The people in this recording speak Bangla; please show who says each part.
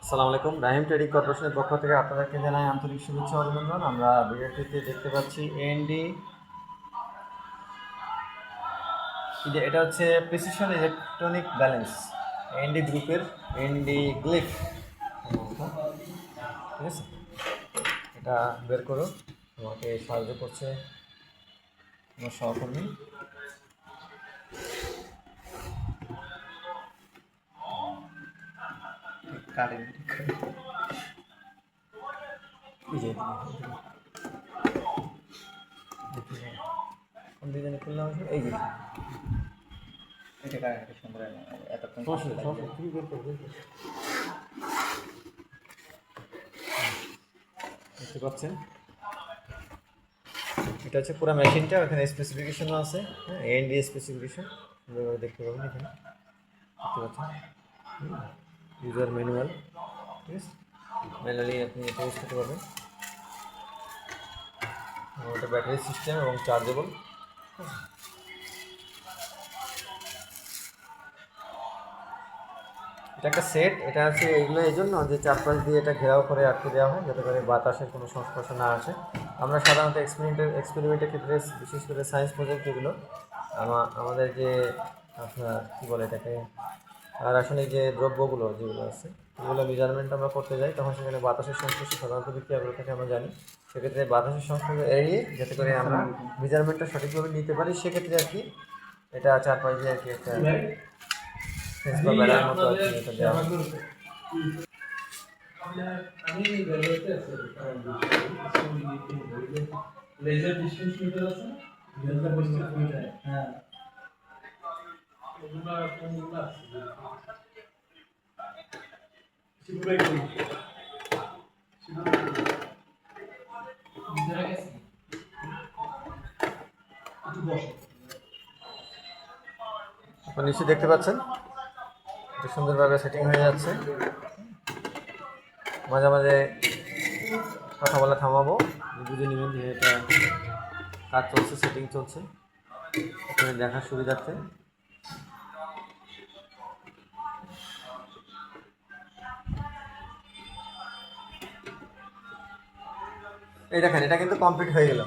Speaker 1: আসসালামু আলাইকুম। রাহিম ট্রেডিং কর্পোরেশনের পক্ষ থেকে আপনাদেরকে জানাই আন্তরিক শুভেচ্ছা ও অভিনন্দন। আমরা ভিডিওটিতে দেখতে পাচ্ছি এএনডি, এটা হচ্ছে প্রিসিশন ইলেকট্রনিক ব্যালেন্স, এএনডি গ্রুপের এএনডি গ্লিফ। ঠিক আছে, এটা বের করো। তোমাকে সাহায্য করছে আমার সহকর্মী। কোন ডিজাইনে করলাম এই যে
Speaker 2: এটা সুন্দর এতক্ষণ
Speaker 1: তুমি বের করবে দেখতে পাচ্ছেন। এটা হচ্ছে পুরো মেশিনটা, এখানে স্পেসিফিকেশনও আছে, হ্যাঁ, এএনডি স্পেসিফিকেশন সুন্দরভাবে দেখতে পাবেন। এখানে দেখতে পাচ্ছেন ইউজার ম্যানুয়াল, ঠিক আছে, ম্যানুয়ালি আপনি এটা ইউজ করতে পারবেন। এটা ব্যাটারি সিস্টেম এবং চার্জেবল। এটা একটা সেট, এটা হচ্ছে এগুলো এই জন্য যে চারপাশ দিয়ে এটা ঘেরাও করে আটকে দেওয়া হয় যাতে করে বাতাসের কোনো সংস্পর্শ না আসে। আমরা সাধারণত এক্সপেরিমেন্টের ক্ষেত্রে, বিশেষ করে সায়েন্স প্রজেক্ট যেগুলো, আমাদের যে আপনার কী বলে এটাকে, রাসায়নিক যে দ্রব্যগুলো যেগুলো আছে এগুলো মেজারমেন্ট আমরা করতে যাই, তখন সেখানে বাতাসের সংস্পর্শ সাধারণত বিক্রিয়াগুলো থেকে আমরা জানি। সেক্ষেত্রে বাতাসের সংস্পর্শ এড়িয়ে যাতে করে আমরা মেজারমেন্টটা সঠিকভাবে নিতে পারি, সেক্ষেত্রে আর কি এটা চারপাশ দিয়ে আর কি একটা ফেন্স বা বেড়ার মতো আর কি এটা দেওয়া হয়।
Speaker 3: লেজার ডিসটেন্স মিটার আছে লেজার ডিসটেন্স মিটার হ্যাঁ ওগুলা কোনগুলা আছে সিগুলাই করি নিজেরা গেছে একটু বসো।
Speaker 1: আপনারা নিশ্চয়ই দেখতে পাচ্ছেন এটা সুন্দরভাবে সেটিং হয়ে যাচ্ছে। মাঝে মাঝে কথা বলা থামাবো, বুঝে নেবেন যে এটা কাজ চলছে, সেটিং চলছে, এখানে দেখার সুবিধার্থে। এই দেখেন, এটা কিন্তু কমপ্লিট হয়ে গেল।